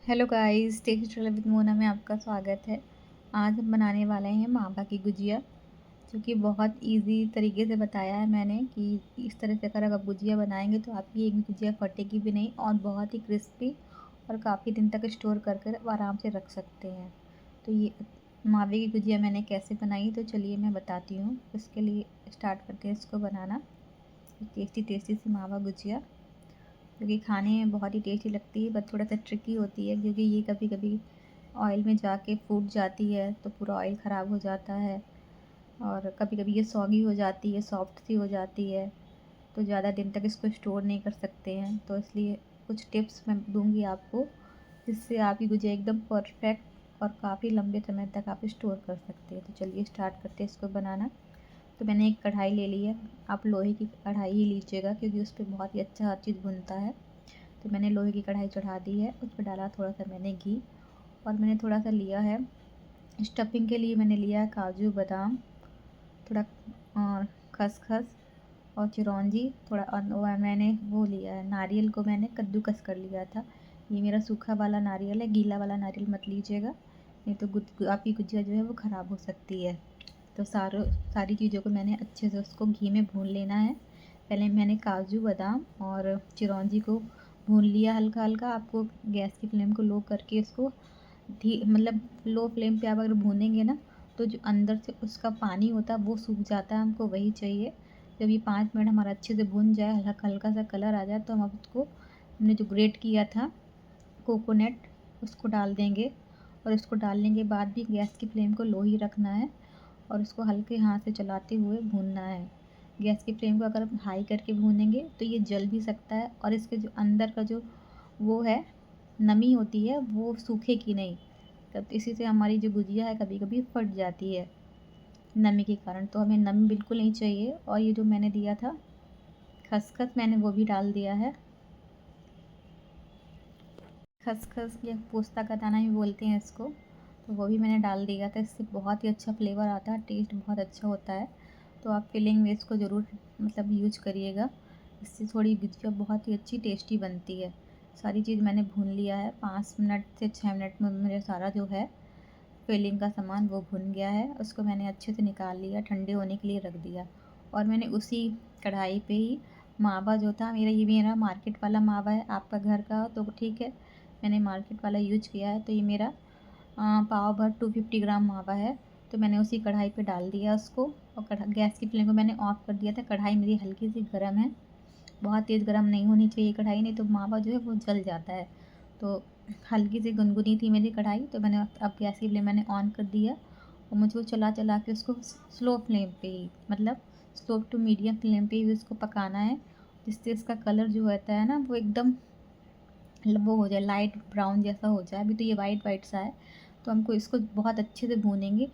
Hello guys, tasty travel with Mona में आपका स्वागत है। आज हम बनाने वाले हैं मावा की गुजिया, जो कि बहुत इजी तरीके से बताया है मैंने कि इस तरह से अगर आप गुजिया बनाएंगे तो आपकी एक भी गुजिया फटेगी भी नहीं और बहुत ही क्रिस्पी और काफ़ी दिन तक स्टोर कर कर आराम से रख सकते हैं। तो ये मावे की गुजिया मैंने कैसे बनाई, तो चलिए मैं बताती हूँ। इसके लिए स्टार्ट करते हैं इसको बनाना। टेस्टी टेस्टी सी मावा गुजिया, जो कि खाने में बहुत ही टेस्टी लगती है, बट थोड़ा सा ट्रिकी होती है क्योंकि ये कभी कभी ऑयल में जाके फूट जाती है तो पूरा ऑयल ख़राब हो जाता है। और कभी कभी ये सॉगी हो जाती है, सॉफ्ट सी हो जाती है, तो ज़्यादा दिन तक इसको स्टोर नहीं कर सकते हैं। तो इसलिए कुछ टिप्स मैं दूंगी आपको, जिससे आपकी गुजिया एकदम परफेक्ट और काफ़ी लंबे समय तक आप स्टोर कर सकते हैं। तो चलिए स्टार्ट करते हैं इसको बनाना। तो मैंने एक कढ़ाई ले ली है। आप लोहे की कढ़ाई ही लीजिएगा क्योंकि उस पर बहुत ही अच्छा हर चीज़ भुनता है। तो मैंने लोहे की कढ़ाई चढ़ा दी है, उस पर डाला थोड़ा सा मैंने घी, और मैंने थोड़ा सा लिया है स्टफिंग के लिए। मैंने लिया है काजू बादाम, थोड़ा और खसखस और चिरौंजी थोड़ा, और मैंने वो लिया है नारियल को मैंने कद्दूकस कर लिया था। ये मेरा सूखा वाला नारियल है, गीला वाला नारियल मत लीजिएगा, नहीं तो आपकी गुजिया जो है वो ख़राब हो सकती है। तो सारी चीज़ों को मैंने अच्छे से उसको घी में भून लेना है। पहले मैंने काजू बादाम और चिरौंजी को भून लिया हल्का हल्का। आपको गैस की फ्लेम को लो करके इसको मतलब लो फ्लेम पे आप अगर भूनेंगे ना, तो जो अंदर से उसका पानी होता है वो सूख जाता है, हमको वही चाहिए। जब ये 5 मिनट हमारा अच्छे से भून जाए, हल्का हल्का सा कलर आ जाए, तो हम उसको, हमने जो ग्रेट किया था कोकोनट, उसको डाल देंगे। और उसको डालने के बाद भी गैस की फ्लेम को लो ही रखना है और उसको हल्के हाथ से चलाते हुए भूनना है। गैस की फ्लेम को अगर आप हाई करके भूनेंगे तो ये जल भी सकता है, और इसके जो अंदर का जो वो है, नमी होती है, वो सूखेगी नहीं। तब इसी से हमारी जो गुजिया है कभी कभी फट जाती है नमी के कारण। तो हमें नमी बिल्कुल नहीं चाहिए। और ये जो मैंने दिया था खसखस, मैंने वो भी डाल दिया है। खसखस या पोस्ता का दाना भी बोलते हैं इसको, तो वो भी मैंने डाल दिया था। इससे बहुत ही अच्छा फ्लेवर आता है, टेस्ट बहुत अच्छा होता है। तो आप फिलिंग में इसको ज़रूर मतलब यूज करिएगा, इससे थोड़ी गुजिया बहुत ही अच्छी टेस्टी बनती है। सारी चीज़ मैंने भून लिया है, 5 मिनट से 6 मिनट में मेरे सारा जो है फिलिंग का सामान वो भुन गया है। उसको मैंने अच्छे से निकाल लिया, ठंडे होने के लिए रख दिया। और मैंने उसी कढ़ाई पे ही मावा जो था मेरा, ये मेरा मार्केट वाला मावा है, आपका घर का हो तो ठीक है, मैंने मार्केट वाला यूज किया है। तो ये मेरा पाव भर 250 ग्राम मावा है। तो मैंने उसी कढ़ाई पे डाल दिया उसको, और गैस की फ्लेम को मैंने ऑफ कर दिया था। कढ़ाई मेरी हल्की सी गर्म है, बहुत तेज़ गर्म नहीं होनी चाहिए कढ़ाई, नहीं तो मावा जो है वो जल जाता है। तो हल्की सी गुनगुनी थी मेरी कढ़ाई, तो मैंने अब गैस की फ्लेम मैंने ऑन कर दिया, और मुझे वो चला चला के उसको स्लो फ्लेम पे ही, मतलब स्लो टू मीडियम फ्लेम पे ही उसको पकाना है, जिससे इसका कलर जो होता है ना वो एकदम वो हो जाए, लाइट ब्राउन जैसा हो जाए। अभी तो ये वाइट वाइट सा है, तो हमको इसको बहुत अच्छे से भूनेंगे।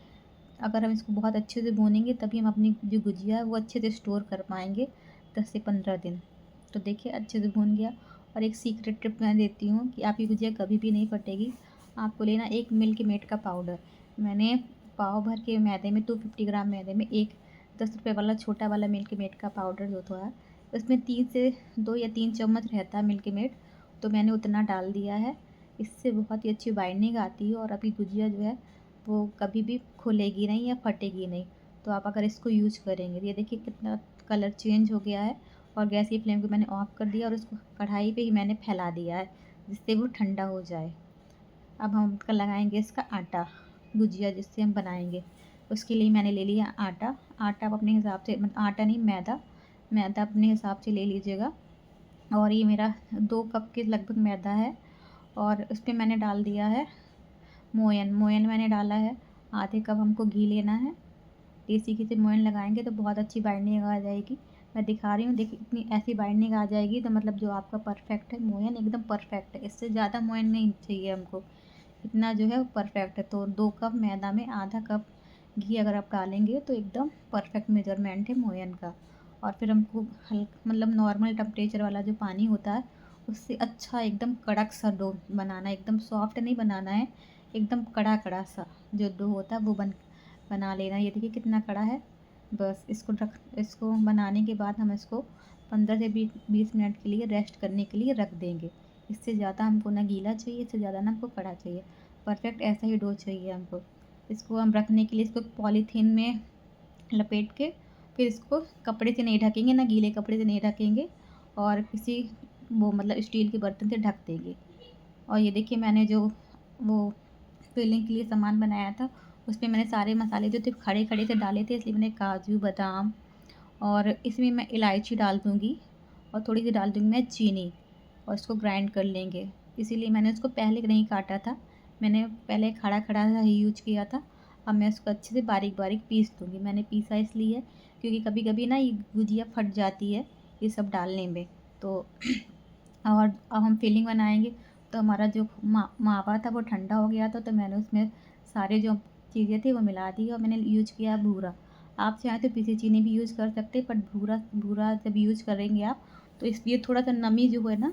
अगर हम इसको बहुत अच्छे से भूनेंगे तभी हम अपनी जो गुजिया है वो अच्छे से स्टोर कर पाएंगे 10 से 15 दिन। तो देखिए अच्छे से भून गया। और एक सीक्रेट टिप मैं देती हूँ कि आपकी गुजिया कभी भी नहीं फटेगी। आपको लेना एक मिल्क मेड का पाउडर। मैंने पाव भर के मैदे में, 250 ग्राम मैदे में, एक 10 रुपये वाला छोटा वाला मिल्क मेड का पाउडर जो था, उसमें 2 या 3 चम्मच रहता है मिल्क मेड, तो मैंने उतना डाल दिया है। इससे बहुत ही अच्छी बाइंडिंग आती है और आपकी गुजिया जो है वो कभी भी खुलेगी नहीं या फटेगी नहीं। तो आप अगर इसको यूज करेंगे, ये देखिए कितना कलर चेंज हो गया है। और गैस की फ्लेम को मैंने ऑफ कर दिया और उसको कढ़ाई पे ही मैंने फैला दिया है, जिससे वो ठंडा हो जाए। अब हम इसका लगाएंगे इसका आटा, गुजिया जिससे हम बनाएंगे, उसके लिए मैंने ले लिया आटा। आटा आप अपने हिसाब से, मतलब आटा नहीं, मैदा, मैदा अपने हिसाब से ले लीजिएगा। और ये मेरा 2 कप के लगभग मैदा है। और उस पर मैंने डाल दिया है मोयन। मोयन मैंने डाला है, आधे कप हमको घी लेना है। देसी घी से मोयन लगाएंगे तो बहुत अच्छी बाइंडिंग आ जाएगी। मैं दिखा रही हूँ, देखिए इतनी ऐसी बाइंडिंग आ जाएगी, तो मतलब जो आपका परफेक्ट है मोयन, एकदम परफेक्ट है। इससे ज़्यादा मोयन नहीं चाहिए हमको, इतना जो है वो परफेक्ट है। तो 2 कप मैदा में आधा कप घी अगर आप डालेंगे तो एकदम परफेक्ट मेजरमेंट है मोयन का। और फिर हमको मतलब नॉर्मल टेम्परेचर वाला जो पानी होता है, उससे अच्छा एकदम कड़क सा डो बनाना है, एकदम सॉफ्ट नहीं बनाना है, एकदम कड़ा कड़ा सा जो डो होता है वो बना लेना। ये देखिए कितना कड़ा है। बस इसको बनाने के बाद हम इसको 15 से 20 मिनट के लिए रेस्ट करने के लिए रख देंगे। इससे ज़्यादा हमको ना गीला चाहिए, इससे ज़्यादा ना हमको कड़ा चाहिए। परफेक्ट ऐसा ही डो चाहिए हमको। इसको हम रखने के लिए इसको पॉलीथीन में लपेट के फिर इसको कपड़े से नहीं ढकेंगे, ना गीले कपड़े से नहीं ढकेंगे, और किसी वो मतलब स्टील के बर्तन से ढक देंगे। और ये देखिए मैंने जो वो फिलिंग के लिए सामान बनाया था, उसमें मैंने सारे मसाले जो थे खड़े खड़े से डाले थे, इसलिए मैंने काजू बादाम और इसमें मैं इलायची डाल दूँगी और थोड़ी सी डाल दूँगी मैं चीनी, और इसको ग्राइंड कर लेंगे। इसीलिए मैंने उसको पहले नहीं काटा था, मैंने पहले खड़ा खड़ा सा ही यूज किया था। अब मैं उसको अच्छे से बारीक बारीक पीस दूँगी। मैंने पीसा इसलिए क्योंकि कभी कभी ना ये गुजिया फट जाती है ये सब डालने में। तो और अब हम फिलिंग बनाएंगे, तो हमारा जो मावा था वो ठंडा हो गया था, तो मैंने उसमें सारे जो चीज़ें थी वो मिला दी और मैंने यूज किया भूरा। आप चाहें तो पीसी चीनी भी यूज़ कर सकते हैं, बट भूरा भूरा जब यूज़ करेंगे आप, तो इसलिए थोड़ा सा नमी जो है ना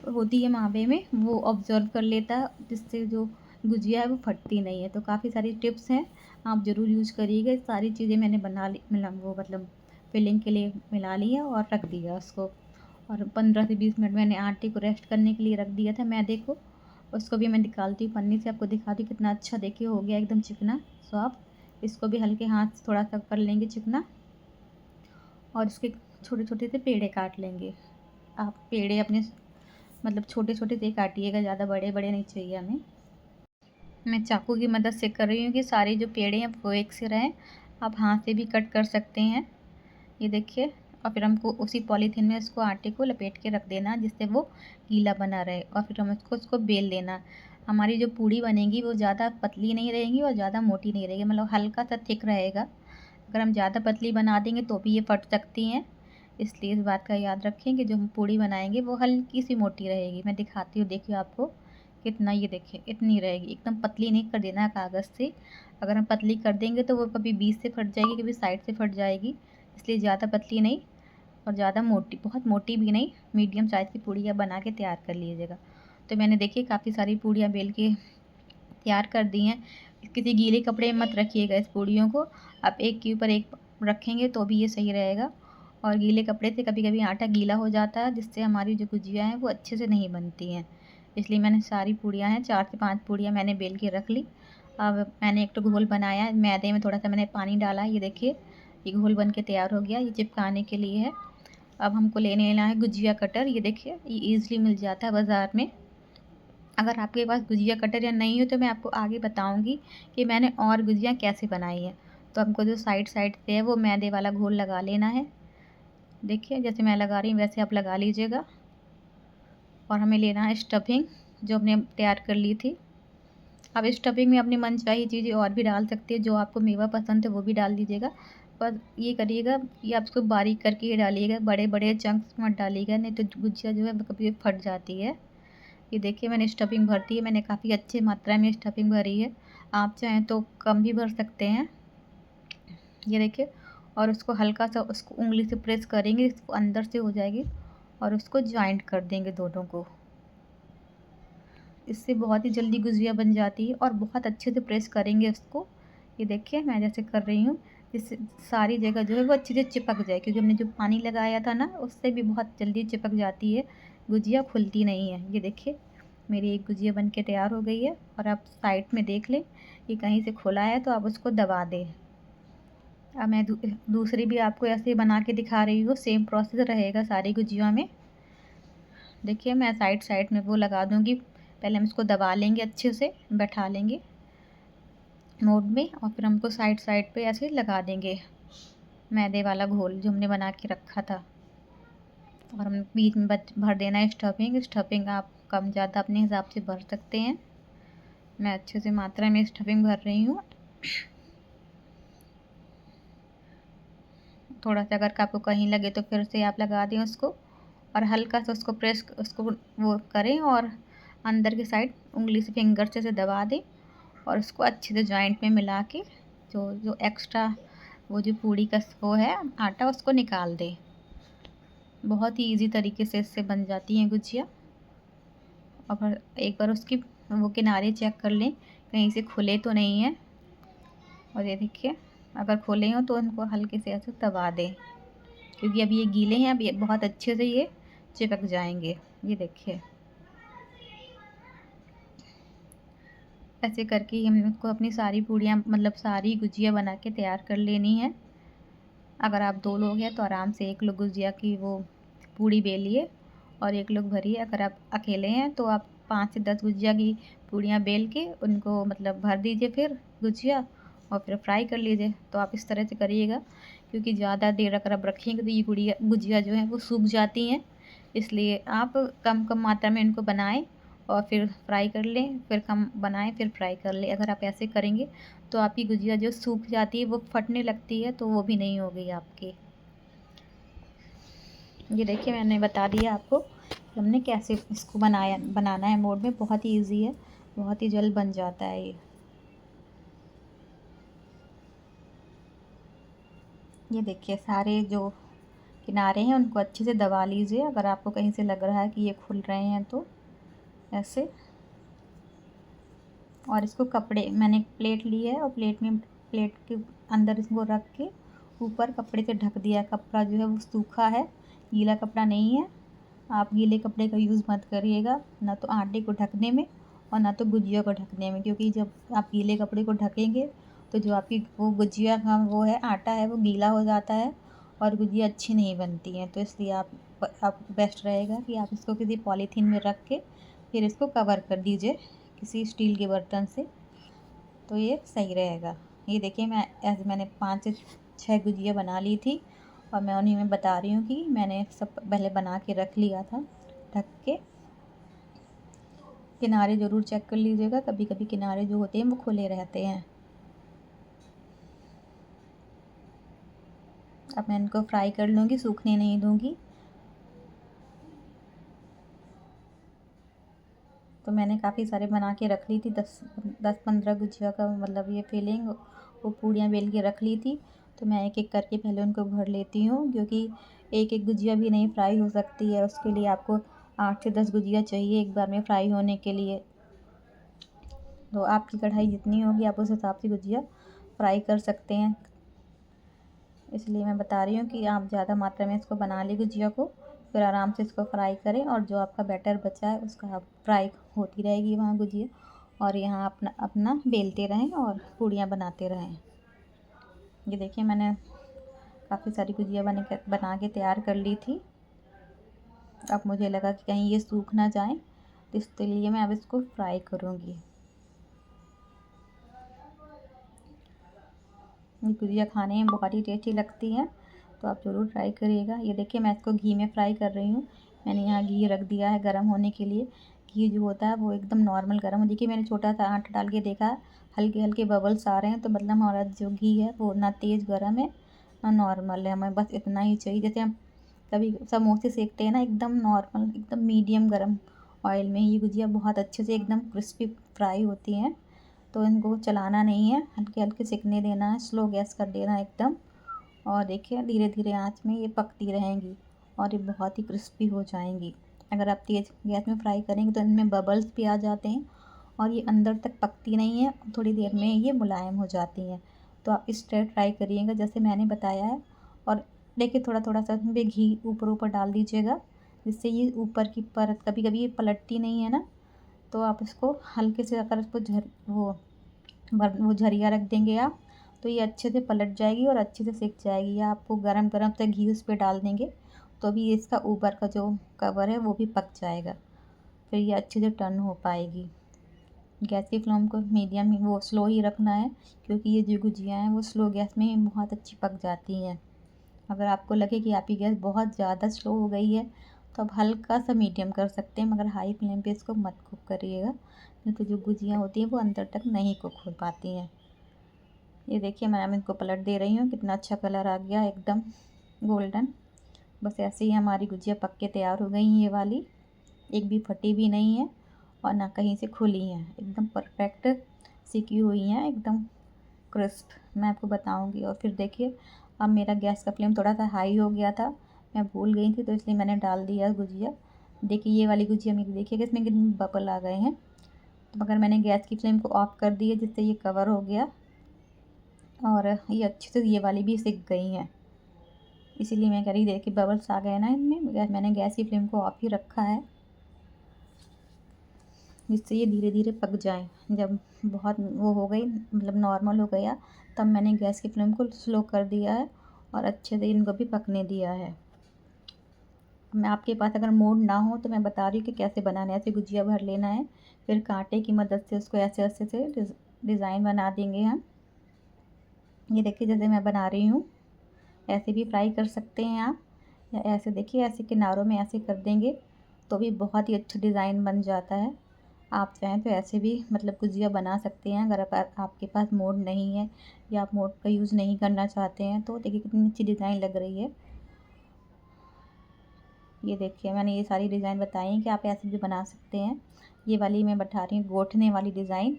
होती है मावे में, वो ऑब्ज़र्व कर लेता है, जिससे जो गुजिया है वो फटती नहीं है। तो काफ़ी सारी टिप्स हैं, आप ज़रूर यूज़ करिएगा। सारी चीज़ें मैंने बना ली, वो मतलब फिलिंग के लिए मिला लिया और रख दिया उसको। और 15 से 20 मिनट मैंने आटे को रेस्ट करने के लिए रख दिया था मैदे को। उसको भी मैं निकालती हूँ पन्नी से, आपको दिखाती हूँ कितना अच्छा देखिए हो गया एकदम चिकना सॉफ्ट। इसको भी हल्के हाथ से थोड़ा सा कर लेंगे चिकना, और इसके छोटे छोटे से पेड़े काट लेंगे। आप पेड़े अपने मतलब छोटे छोटे से काटिएगा, ज़्यादा बड़े बड़े नहीं चाहिए हमें। मैं चाकू की मदद से कर रही हूँ कि सारे जो पेड़े हैं वो एक से रहें। आप हाथ से भी कट कर सकते हैं, ये देखिए। और फिर हमको उसी पॉलीथीन में इसको आटे को लपेट के रख देना, जिससे वो गीला बना रहे, और फिर हम उसको बेल लेना। हमारी जो पूड़ी बनेगी वो ज़्यादा पतली नहीं रहेगी और ज़्यादा मोटी नहीं रहेगी, मतलब हल्का सा थिक रहेगा। अगर हम ज़्यादा पतली बना देंगे तो भी ये फट सकती हैं, इसलिए इस बात का याद रखें कि जो हम पूड़ी बनाएंगे वो हल्की सी मोटी रहेगी। मैं दिखाती हूँ, देखिए आपको कितना, ये देखिए इतनी रहेगी, एकदम पतली नहीं कर देना है कागज़ से। अगर हम पतली कर देंगे तो वो कभी बीच से फट जाएगी, कभी साइड से फट जाएगी, इसलिए ज़्यादा पतली नहीं और ज़्यादा मोटी, बहुत मोटी भी नहीं, मीडियम साइज़ की पूड़ियाँ बना के तैयार कर लीजिएगा। तो मैंने देखिए काफ़ी सारी पूड़ियाँ बेल के तैयार कर दी हैं। किसी गीले कपड़े में मत रखिएगा इस पूड़ियों को, आप एक के ऊपर एक रखेंगे तो भी ये सही रहेगा। और गीले कपड़े से कभी कभी आटा गीला हो जाता है, जिससे हमारी जो गुजिया हैं वो अच्छे से नहीं बनती हैं। इसलिए मैंने सारी पूड़ियाँ हैं, 4 से 5 पूड़ियाँ मैंने बेल के रख ली। अब मैंने एक तो घोल बनाया, मैदे में थोड़ा सा मैंने पानी डाला, ये देखिए ये घोल बन के तैयार हो गया, ये चिपकाने के लिए है। अब हमको लेना है गुजिया कटर, ये देखिए ये ईज़िली मिल जाता है बाज़ार में। अगर आपके पास गुजिया कटर या नहीं हो तो मैं आपको आगे बताऊंगी कि मैंने और गुजिया कैसे बनाई है। तो हमको जो साइड साइड से है वो मैदे वाला घोल लगा लेना है, देखिए जैसे मैं लगा रही हूँ वैसे आप लगा लीजिएगा। और हमें लेना है स्टफिंग जो हमने तैयार कर ली थी। अब स्टफिंग में अपनी मनचाही चीज़ें और भी डाल सकते हैं, जो आपको मेवा पसंद है वो भी डाल दीजिएगा, पर ये करिएगा कि आप इसको बारीक करके ही डालिएगा, बड़े बड़े चंक्स मत डालिएगा, नहीं तो गुजिया जो है वो कभी फट जाती है। ये देखिए मैंने स्टफिंग भर दी है, मैंने काफ़ी अच्छी मात्रा में स्टफिंग भरी है, आप चाहें तो कम भी भर सकते हैं, ये देखिए। और उसको हल्का सा उसको उंगली से प्रेस करेंगे, इसको अंदर से हो जाएगी, और उसको जॉइंट कर देंगे दोनों को। इससे बहुत ही जल्दी गुजिया बन जाती है, और बहुत अच्छे से प्रेस करेंगे उसको, ये देखिए मैं जैसे कर रही हूँ, जिससे सारी जगह जो है वो अच्छे से चिपक जाए, क्योंकि हमने जो पानी लगाया था ना उससे भी बहुत जल्दी चिपक जाती है गुजिया, खुलती नहीं है। ये देखिए मेरी एक गुजिया बन के तैयार हो गई है, और आप साइड में देख लें कि कहीं से खुला है तो आप उसको दबा दें। अब मैं दूसरी भी आपको ऐसे बना के दिखा रही हूँ, सेम प्रोसेस रहेगा सारी गुजिया में। देखिए मैं साइड साइड में वो लगा दूँगी, पहले हम इसको दबा लेंगे, अच्छे से बैठा लेंगे मोड में, और फिर हमको साइड साइड पे ऐसे लगा देंगे मैदे वाला घोल जो हमने बना के रखा था। और हम बीच में भर देना है स्टफिंग। स्टफिंग आप कम ज़्यादा अपने हिसाब से भर सकते हैं, मैं अच्छे से मात्रा में स्टफिंग भर रही हूँ। थोड़ा सा अगर आपको कहीं लगे तो फिर से आप लगा दें उसको, और हल्का सा उसको प्रेस उसको वो करें, और अंदर की साइड उंगली से फिंगर से दबा दें, और उसको अच्छे से जॉइंट में मिला के जो जो एक्स्ट्रा वो जो पूड़ी का वो है आटा उसको निकाल दें। बहुत ही इजी तरीके से इससे बन जाती हैं गुजिया। और एक बार उसकी वो किनारे चेक कर लें कहीं से खुले तो नहीं है, और ये देखिए अगर खुले हों तो उनको हल्के से ऐसे दबा दें, क्योंकि अब ये गीले हैं, अब ये बहुत अच्छे से ये चिपक जाएंगे, ये देखिए। ऐसे करके ही हमको अपनी सारी पूड़ियाँ मतलब सारी गुजिया बना के तैयार कर लेनी है। अगर आप 2 लोग हैं तो आराम से 1 लोग गुजिया की वो पूड़ी बेलिए और 1 लोग भरिए। अगर आप अकेले हैं तो आप 5 से 10 गुजिया की पूड़ियाँ बेल के उनको मतलब भर दीजिए फिर गुजिया, और फिर फ्राई कर लीजिए। तो आप इस तरह से करिएगा, क्योंकि ज़्यादा देर अगर आप रखेंगे तो ये गुजिया जो है वो सूख जाती हैं। इसलिए आप कम कम मात्रा में इनको बनाएं और फिर फ्राई कर लें, फिर कम बनाएं फिर फ्राई कर लें। अगर आप ऐसे करेंगे तो आपकी गुजिया जो सूख जाती है वो फटने लगती है, तो वो भी नहीं होगी आपकी। ये देखिए मैंने बता दिया आपको कि हमने कैसे इसको बनाना है मोड में। बहुत ही ईजी है, बहुत ही जल्द बन जाता है ये देखिए सारे जो किनारे हैं उनको अच्छे से दबा लीजिए। अगर आपको कहीं से लग रहा है कि ये खुल रहे हैं तो ऐसे। और इसको कपड़े, मैंने प्लेट ली है और प्लेट के अंदर इसको रख के ऊपर कपड़े से ढक दिया। कपड़ा जो है वो सूखा है, गीला कपड़ा नहीं है। आप गीले कपड़े का यूज़ मत करिएगा, ना तो आटे को ढकने में और ना तो गुजिया को ढकने में, क्योंकि जब आप गीले कपड़े को ढकेंगे तो जो आपकी वो गुजिया का वो है आटा है वो गीला हो जाता है और गुजिया अच्छी नहीं बनती है। तो इसलिए आप बेस्ट रहेगा कि आप इसको किसी पॉलीथीन में रख के फिर इसको कवर कर दीजिए किसी स्टील के बर्तन से, तो ये सही रहेगा। ये देखिए मैंने 5 से 6 गुजिया बना ली थी और मैं उन्हीं में बता रही हूँ कि मैंने सब पहले बना के रख लिया था ढक के। किनारे ज़रूर चेक कर लीजिएगा, कभी कभी किनारे जो होते हैं वो खुले रहते हैं। अब मैं इनको फ्राई कर लूँगी, सूखने नहीं दूँगी। तो मैंने काफ़ी सारे बना के रख ली थी, 10-15 गुजिया का मतलब ये फिलिंग वो पूड़ियाँ बेल के रख ली थी। तो मैं एक एक करके पहले उनको भर लेती हूँ, क्योंकि एक एक गुजिया भी नहीं फ्राई हो सकती है। उसके लिए आपको 8 से 10 गुजिया चाहिए एक बार में फ्राई होने के लिए। तो आपकी कढ़ाई जितनी होगी आप उस हिसाब से गुजिया फ्राई कर सकते हैं। इसलिए मैं बता रही हूँ कि आप ज़्यादा मात्रा में इसको बना लें गुजिया को, फिर आराम से इसको फ्राई करें और जो आपका बैटर बचा है उसका आप फ्राई होती रहेगी वहाँ गुजिया, और यहाँ अपना अपना बेलते रहें और पूड़ियाँ बनाते रहें। ये देखिए मैंने काफ़ी सारी गुजिया बना के तैयार कर ली थी। अब मुझे लगा कि कहीं ये सूख ना जाए, तो इसके लिए मैं अब इसको फ्राई करूँगी। ये गुजिया खाने में बहुत ही टेस्टी लगती है, तो आप ज़रूर ट्राई करिएगा। ये देखिए मैं इसको घी में फ्राई कर रही हूँ। मैंने यहाँ घी रख दिया है गर्म होने के लिए। घी जो होता है वो एकदम नॉर्मल गर्म हो। देखिए मैंने छोटा सा आटा डाल के देखा, हल्के हल्के बबल्स आ रहे हैं, तो मतलब हमारा जो घी है वो ना तेज़ गर्म है ना नॉर्मल है। हमें बस इतना ही चाहिए। जैसे हम कभी समोसे सेकते हैं ना, एकदम नॉर्मल एकदम मीडियम गर्म ऑयल में ये गुजिया बहुत अच्छे से एकदम क्रिस्पी फ्राई होती हैं। तो इनको चलाना नहीं है, हल्के हल्के सेकने देना है, स्लो गैस कर देना है एकदम। और देखिए धीरे धीरे आंच में ये पकती रहेंगी और ये बहुत ही क्रिस्पी हो जाएंगी। अगर आप तेज़ गैस में फ्राई करेंगे तो इनमें बबल्स भी आ जाते हैं और ये अंदर तक पकती नहीं है, थोड़ी देर में ये मुलायम हो जाती हैं। तो आप इस तरह ट्राई करिएगा जैसे मैंने बताया है। और देखिए थोड़ा थोड़ा सा इसमें घी ऊपर ऊपर डाल दीजिएगा, जिससे ये ऊपर की परत कभी कभी ये पलटती नहीं है ना, तो आप इसको हल्के से अगर इसको वो झरिया रख देंगे आप, तो ये अच्छे से पलट जाएगी और अच्छे से सिक जाएगी। या आपको गरम गरम से घी उस पर डाल देंगे तो भी इसका ऊपर का जो कवर है वो भी पक जाएगा, फिर ये अच्छे से टर्न हो पाएगी। गैस की फ्लेम को मीडियम ही वो स्लो ही रखना है, क्योंकि ये जो गुजिया हैं वो स्लो गैस में ही बहुत अच्छी पक जाती हैं। अगर आपको लगे कि आपकी गैस बहुत ज़्यादा स्लो हो गई है तो आप हल्का सा मीडियम कर सकते हैं, मगर हाई फ्लेम पे इसको मत कुक करिएगा, नहीं तो जो गुजिया होती हैं वो अंदर तक नहीं कुक हो पाती हैं। ये देखिए मैं इनको पलट दे रही हूँ, कितना अच्छा कलर आ गया एकदम गोल्डन। बस ऐसे ही हमारी गुजिया पक के तैयार हो गई हैं। ये वाली एक भी फटी भी नहीं है और ना कहीं से खुली हैं, एकदम परफेक्ट सिकी हुई हैं, एकदम क्रिस्प। मैं आपको बताऊंगी। और फिर देखिए अब मेरा गैस का फ्लेम थोड़ा सा हाई हो गया था, मैं भूल गई थी, तो इसलिए मैंने डाल दिया गुजिया। देखिए ये वाली गुजिया मेरी, देखिए कि इसमें कितने बबल आ गए हैं। तो मगर मैंने गैस की फ्लेम को ऑफ कर दी है, जिससे ये कवर हो गया और ये अच्छे से ये वाली भी सिक गई हैं। इसीलिए मैं कह रही देखिए बबल्स आ गए ना इनमें, मैंने गैस की फ्लेम को ऑफ ही रखा है। जिससे ये धीरे धीरे पक जाए। जब बहुत वो हो गई, मतलब नॉर्मल हो गया, तब मैंने गैस की फ्लेम को स्लो कर दिया है और अच्छे से इनको भी पकने दिया है। मैं आपके पास अगर मोड ना हो तो मैं बता रही हूँ कि कैसे बनाना है। ऐसे गुजिया भर लेना है, फिर कांटे की मदद से उसको ऐसे ऐसे से डिज़ाइन बना देंगे हम। ये देखिए जैसे मैं बना रही हूँ, ऐसे भी फ्राई कर सकते हैं आप, या ऐसे देखिए ऐसे किनारों में ऐसे कर देंगे तो भी बहुत ही अच्छा डिज़ाइन बन जाता है। आप चाहें तो ऐसे भी मतलब गुजिया बना सकते हैं अगर आपके पास मोड नहीं है या आप मोड का यूज़ नहीं करना चाहते हैं। तो देखिए कितनी अच्छी डिज़ाइन लग रही है। ये देखिए मैंने ये सारी डिज़ाइन बताई हैं कि आप ऐसे भी बना सकते हैं। ये वाली मैं बता रही हूँ गोठने वाली डिज़ाइन।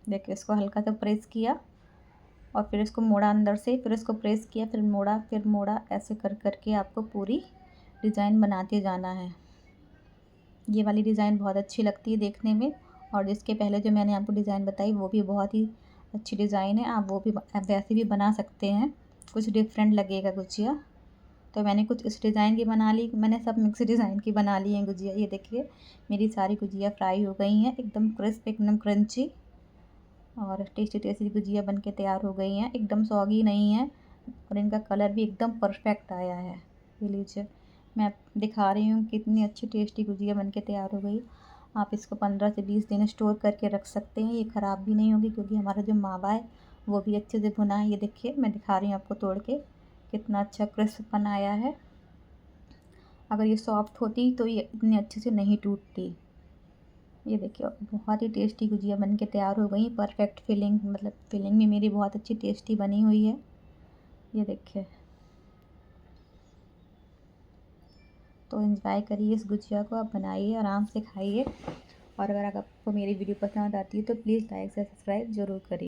देखिए इसको हल्का सा प्रेस किया और फिर इसको मोड़ा अंदर से, फिर इसको प्रेस किया, फिर मोड़ा, ऐसे कर कर के आपको पूरी डिज़ाइन बनाते जाना है। ये वाली डिज़ाइन बहुत अच्छी लगती है देखने में, और जिसके पहले जो मैंने आपको डिज़ाइन बताई वो भी बहुत ही अच्छी डिज़ाइन है। आप वो भी वैसे भी बना सकते हैं, कुछ डिफरेंट लगेगा गुजिया। तो मैंने कुछ इस डिज़ाइन की बना ली, मैंने सब मिक्स डिज़ाइन की बना ली हैं गुजिया। ये देखिए मेरी सारी गुजिया फ्राई हो गई हैं, एकदम क्रिस्प, एकदम क्रंची और टेस्टी टेस्टी गुजिया बन के तैयार हो गई हैं। एकदम सॉगी नहीं है और इनका कलर भी एकदम परफेक्ट आया है। ये लीजिए मैं दिखा रही हूँ कितनी अच्छी टेस्टी गुजिया बन के तैयार हो गई। आप इसको 15 से 20 दिन स्टोर करके रख सकते हैं, ये ख़राब भी नहीं होगी क्योंकि हमारा जो मावा है वो भी अच्छे से भुना है। ये देखिए मैं दिखा रही हूँ आपको तोड़ के, कितना अच्छा क्रिस्पपन आया है। अगर ये सॉफ्ट होती तो ये इतने अच्छे से नहीं टूटती। ये देखिए बहुत ही टेस्टी गुजिया बन के तैयार हो गई, परफेक्ट फिलिंग, मतलब फिलिंग भी मेरी बहुत अच्छी टेस्टी बनी हुई है। ये देखिए, तो एंजॉय करिए इस गुजिया को, आप बनाइए, आराम से खाइए। और अगर आपको मेरी वीडियो पसंद आती है तो प्लीज़ लाइक से सब्सक्राइब ज़रूर करिए।